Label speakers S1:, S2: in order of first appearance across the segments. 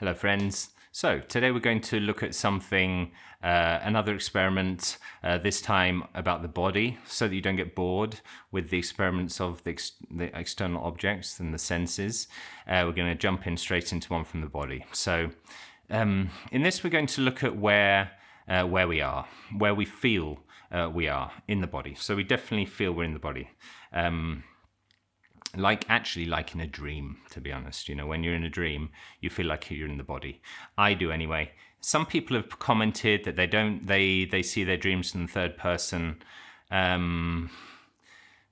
S1: Hello friends. So today we're going to look at something, another experiment, this time about the body, so that you don't get bored with the experiments of the external objects and the senses. We're going to jump in straight into one from the body. So in this we're going to look at where we are, where we feel we are in the body. So we definitely feel we're in the body. Like in a dream, to be honest. You know, when you're in a dream, you feel like you're in the body. I do anyway. Some people have commented that they see their dreams from the third person.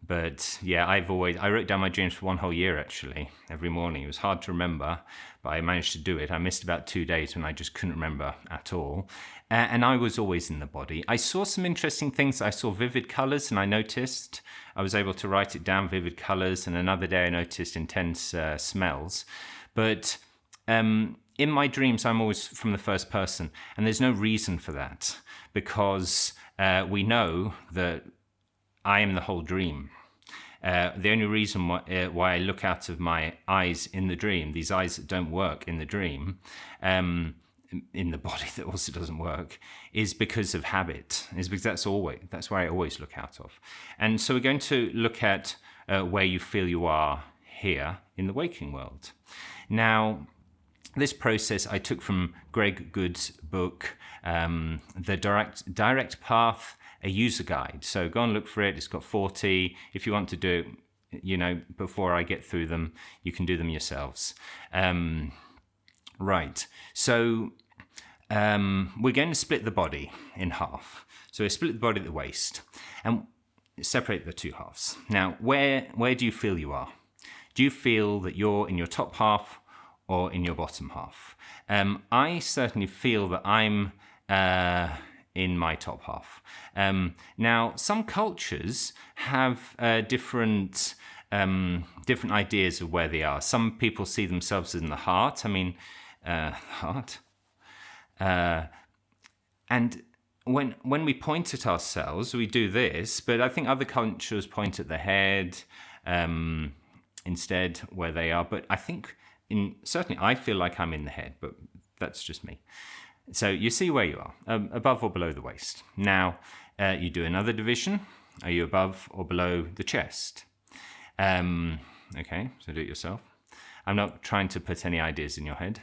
S1: But yeah, I wrote down my dreams for one whole year, actually, every morning. It was hard to remember, but I managed to do it. I missed about 2 days when I just couldn't remember at all. And I was always in the body. I saw some interesting things. I saw vivid colors, and I noticed I was able to write it down, vivid colors. And another day I noticed intense smells. But in my dreams, I'm always from the first person. And there's no reason for that, because we know that I am the whole dream. The only reason why I look out of my eyes in the dream, these eyes that don't work in the dream, in the body that also doesn't work, is because of habit. Is because that's where I always look out of. And so we're going to look at where you feel you are here in the waking world. Now, this process I took from Goode's book, The Direct Path, a user guide. So go and look for it. It's got 40. If you want to do it, you know, before I get through them, you can do them yourselves. Right. So we're going to split the body in half. So we split the body at the waist and separate the two halves. Now, where do you feel you are? Do you feel that you're in your top half or in your bottom half? I certainly feel that I'm in my top half. Now, some cultures have different ideas of where they are. Some people see themselves in the heart. I mean, heart. And when we point at ourselves, we do this. But I think other cultures point at the head instead, where they are. But I think certainly I feel like I'm in the head. But that's just me. So you see where you are, above or below the waist. Now, you do another division. Are you above or below the chest? Okay, so do it yourself. I'm not trying to put any ideas in your head.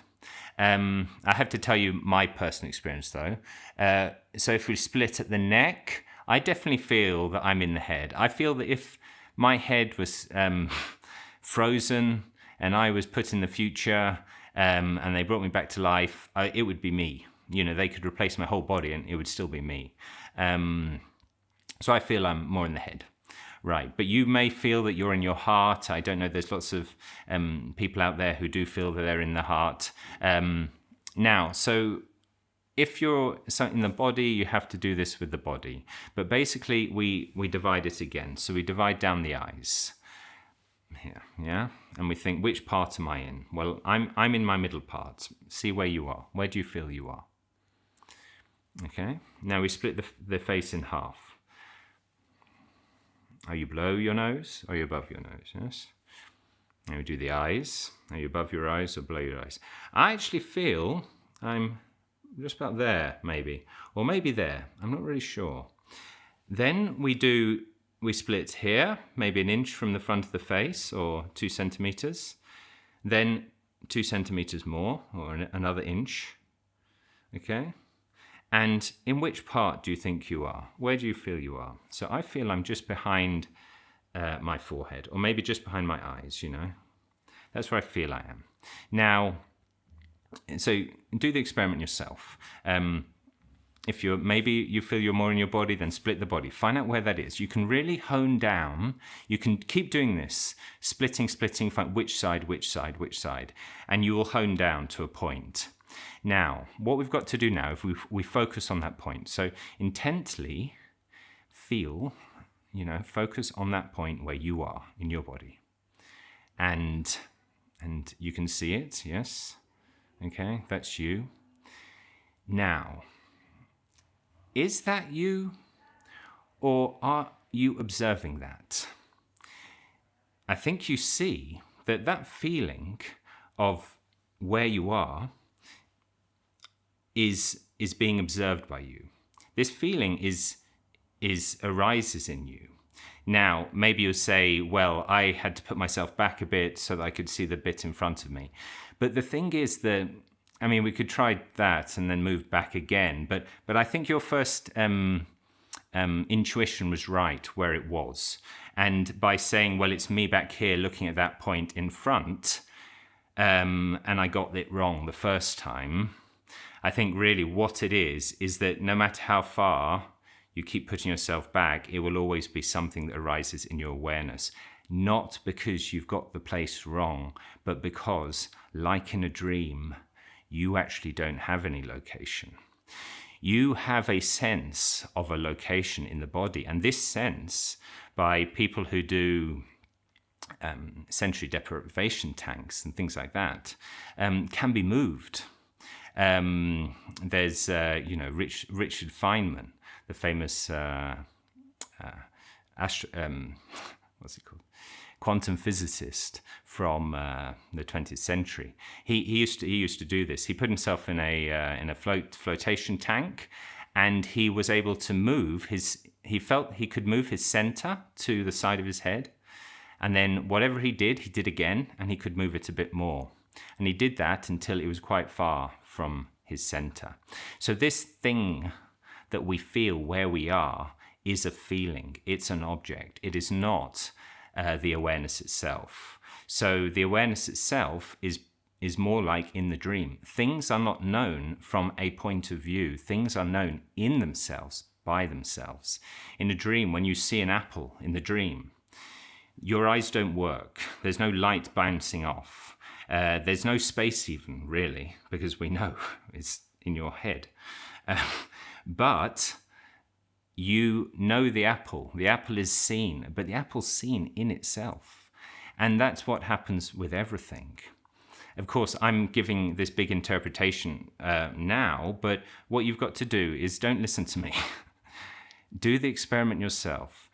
S1: I have to tell you my personal experience, though. So if we split at the neck, I definitely feel that I'm in the head. I feel that if my head was frozen and I was put in the future and they brought me back to life, it would be me. You know, they could replace my whole body and it would still be me. So I feel I'm more in the head. Right, but you may feel that you're in your heart. I don't know, there's lots of people out there who do feel that they're in the heart. Now, so if you're in the body, you have to do this with the body. But basically, we divide it again. So we divide down the eyes. Here, yeah? And we think, which part am I in? Well, I'm in my middle part. See where you are. Where do you feel you are? Okay, now we split the face in half. Are you below your nose? Or are you above your nose? Yes. Now we do the eyes. Are you above your eyes or below your eyes? I actually feel I'm just about there, maybe. Or maybe there. I'm not really sure. Then we split here, maybe an inch from the front of the face, or 2 centimeters. Then 2 centimeters more, or another inch. Okay. And in which part do you think you are? Where do you feel you are? So I feel I'm just behind my forehead, or maybe just behind my eyes, you know. That's where I feel I am. Now, so do the experiment yourself. If maybe you feel you're more in your body, then split the body. Find out where that is. You can really hone down. You can keep doing this, splitting, find which side, and you will hone down to a point. Now, what we've got to do now, if we focus on that point. So intently feel, you know, focus on that point where you are in your body. And you can see it, yes? Okay, that's you. Now, is that you, or are you observing that? I think you see that feeling of where you are is being observed by you. This feeling arises in you. Now, maybe you'll say, well, I had to put myself back a bit so that I could see the bit in front of me. But the thing is that, I mean, we could try that and then move back again. But I think your first intuition was right where it was. And by saying, well, it's me back here looking at that point in front, and I got it wrong the first time, I think really what it is that no matter how far you keep putting yourself back, it will always be something that arises in your awareness. Not because you've got the place wrong, but because, like in a dream, you actually don't have any location. You have a sense of a location in the body, and this sense, by people who do sensory deprivation tanks and things like that, can be moved. There's, Richard Feynman, the famous what's he called? Quantum physicist from the 20th century. He used to do this. He put himself in a flotation tank, and he was able to move he felt he could move his center to the side of his head, and then whatever he did again, and he could move it a bit more. And he did that until it was quite far from his center. So this thing that we feel where we are is a feeling. It's an object. It is not the awareness itself. So the awareness itself is more like in the dream. Things are not known from a point of view. Things are known in themselves, by themselves. In a dream, when you see an apple in the dream, your eyes don't work. There's no light bouncing off. There's no space even, really, because we know it's in your head. But you know the apple. The apple is seen, but the apple's seen in itself. And that's what happens with everything. Of course, I'm giving this big interpretation now, but what you've got to do is don't listen to me. Do the experiment yourself.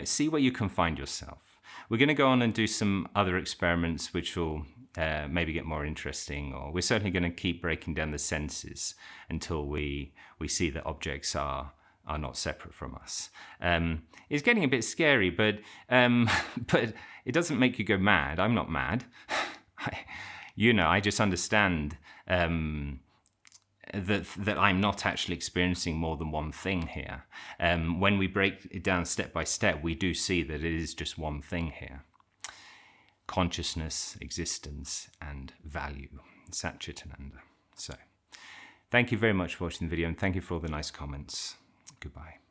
S1: See where you can find yourself. We're going to go on and do some other experiments which will maybe get more interesting, or we're certainly going to keep breaking down the senses until we see that objects are not separate from us. It's getting a bit scary, but it doesn't make you go mad. I'm not mad. I just understand that I'm not actually experiencing more than one thing here. When we break it down step by step, we do see that it is just one thing here. Consciousness, existence, and value. Satchitananda. So, thank you very much for watching the video, and thank you for all the nice comments. Goodbye.